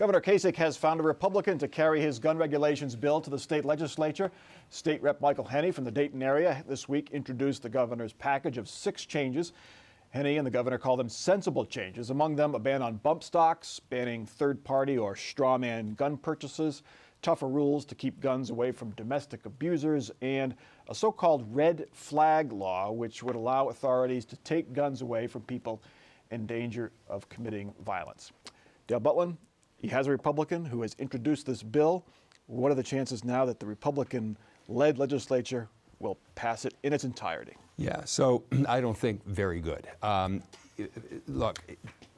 Governor Kasich has found a Republican to carry his gun regulations bill to the state legislature. State Rep Michael Henney from the Dayton area this week introduced the governor's package of 6 changes. Henney and the governor call them sensible changes, among them a ban on bump stocks, banning third-party or strawman gun purchases, tougher rules to keep guns away from domestic abusers, and a so-called red flag law, which would allow authorities to take guns away from people in danger of committing violence. Dale Butlin, he has a Republican who has introduced this bill. What are the chances now that the Republican-led legislature will pass it in its entirety? Yeah, so I don't think very good. Look,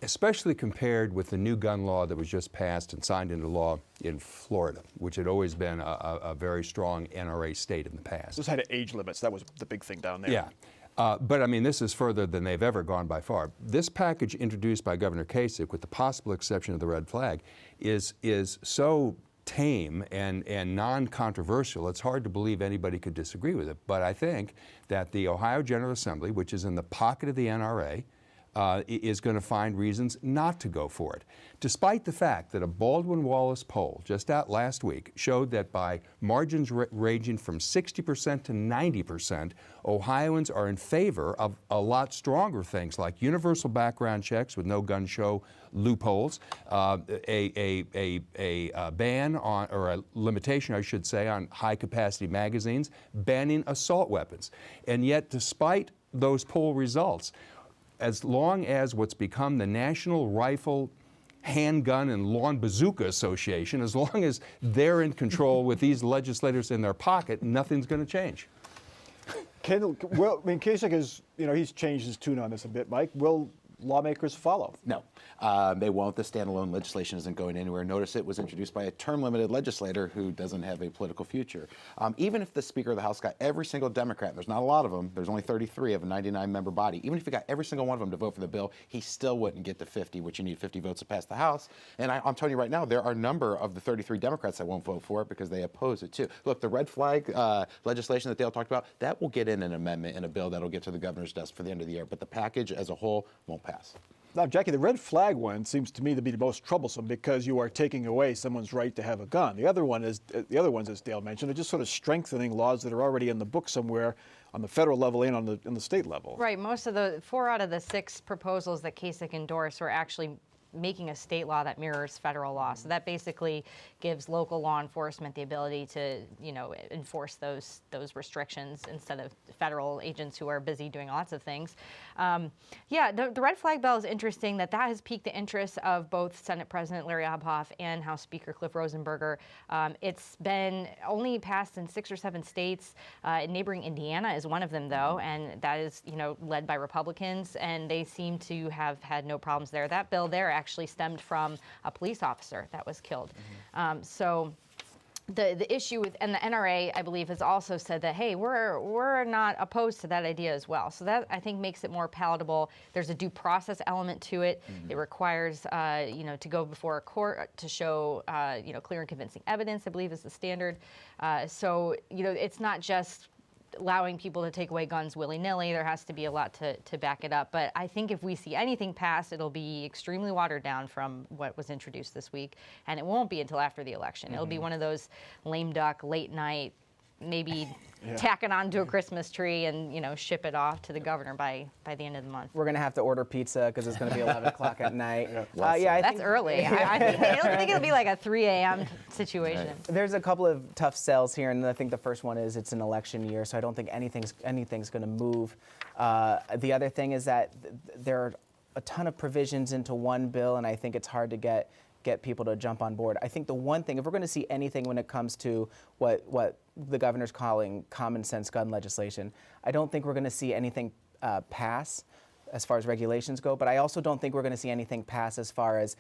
especially compared with the new gun law that was just passed and signed into law in Florida, which had always been a very strong NRA state in the past. This had age limits. That was the big thing down there. Yeah. But I mean, this is further than they've ever gone by far. This package introduced by Governor Kasich, with the possible exception of the red flag, is so tame and non-controversial, it's hard to believe anybody could disagree with it. But I think that the Ohio General Assembly, which is in the pocket of the NRA, is going to find reasons not to go for it, despite the fact that a Baldwin-Wallace poll just out last week showed that by margins ranging from 60% to 90%, Ohioans are in favor of a lot stronger things like universal background checks with no gun show loopholes, a ban on, or a limitation, I should say, on high-capacity magazines, banning assault weapons. And yet, despite those poll results, as long as what's become the National Rifle, Handgun, and Lawn Bazooka Association, as long as they're in control with these legislators in their pocket, nothing's going to change. Well, I mean, Kasich is, he's changed his tune on this a bit, Mike. Will lawmakers follow? No, they won't. The standalone legislation isn't going anywhere. Notice it was introduced by a term-limited legislator who doesn't have a political future. Even if the Speaker of the House got every single Democrat, there's not a lot of them, there's only 33 of a 99-member body, even if he got every single one of them to vote for the bill, he still wouldn't get to 50, which you need 50 votes to pass the House. And I'm telling you right now, there are a number of the 33 Democrats that won't vote for it because they oppose it too. Look, the red flag legislation that Dale talked about, that will get in an amendment in a bill that'll get to the governor's desk for the end of the year, but the package as a whole won't pass. Now, Jackie, the red flag one seems to me to be the most troublesome because you are taking away someone's right to have a gun. The other ones, as Dale mentioned, are just sort of strengthening laws that are already in the book somewhere on the federal level and on the state level. Right. Most of the 4 out of the 6 proposals that Kasich endorsed were actually making a state law that mirrors federal law. So that basically gives local law enforcement the ability to, enforce those restrictions instead of federal agents who are busy doing lots of things. Yeah, the red flag bill is interesting that has piqued the interest of both Senate President Larry Obhoff and House Speaker Cliff Rosenberger. It's been only passed in 6 or 7 states. Neighboring Indiana is one of them, though, and that is, led by Republicans, and they seem to have had no problems there. That bill there actually stemmed from a police officer that was killed. So the issue with, and the NRA, I believe, has also said that, hey, we're not opposed to that idea as well. So that, I think, makes it more palatable. There's a due process element to it. It requires, to go before a court to show, clear and convincing evidence, I believe is the standard. So, it's not just allowing people to take away guns willy-nilly. There has to be a lot to back it up. But I think if we see anything pass, it'll be extremely watered down from what was introduced this week. And it won't be until after the election. It'll be one of those lame duck, late night, maybe tack it onto a Christmas tree and, ship it off to the governor by the end of the month. We're going to have to order pizza because it's going to be 11 o'clock at night. I think early. I don't think it'll be like a 3 a.m. situation. Right. There's a couple of tough sells here, and I think the first one is it's an election year, so I don't think anything's going to move. The other thing is that there are a ton of provisions into one bill, and I think it's hard to get people to jump on board. I think the one thing, if we're going to see anything when it comes to what the governor's calling common sense gun legislation, I don't think we're going to see anything pass as far as regulations go, but I also don't think we're going to see anything pass as far as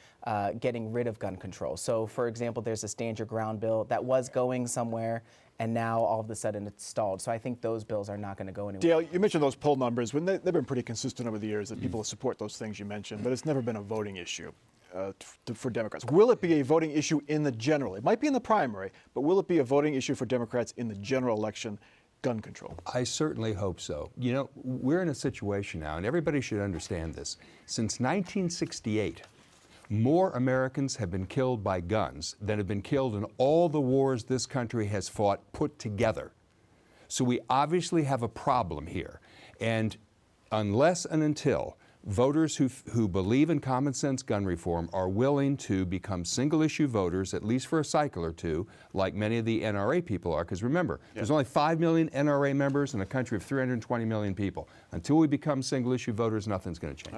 getting rid of gun control. So, for example, there's a Stand Your Ground bill that was going somewhere, and now all of a sudden it's stalled. So I think those bills are not going to go anywhere. Dale, you mentioned those poll numbers. They've been pretty consistent over the years that people support those things you mentioned, but it's never been a voting issue for Democrats. Will it be a voting issue in the general? It might be in the primary, but will it be a voting issue for Democrats in the general election, gun control? I certainly hope so. We're in a situation now, and everybody should understand this. Since 1968, More Americans have been killed by guns than have been killed in all the wars this country has fought put together. So we obviously have a problem here. And unless and until voters who believe in common sense gun reform are willing to become single-issue voters, at least for a cycle or two, like many of the NRA people are, because remember, there's only 5 million NRA members in a country of 320 million people. Until we become single-issue voters, nothing's going to change.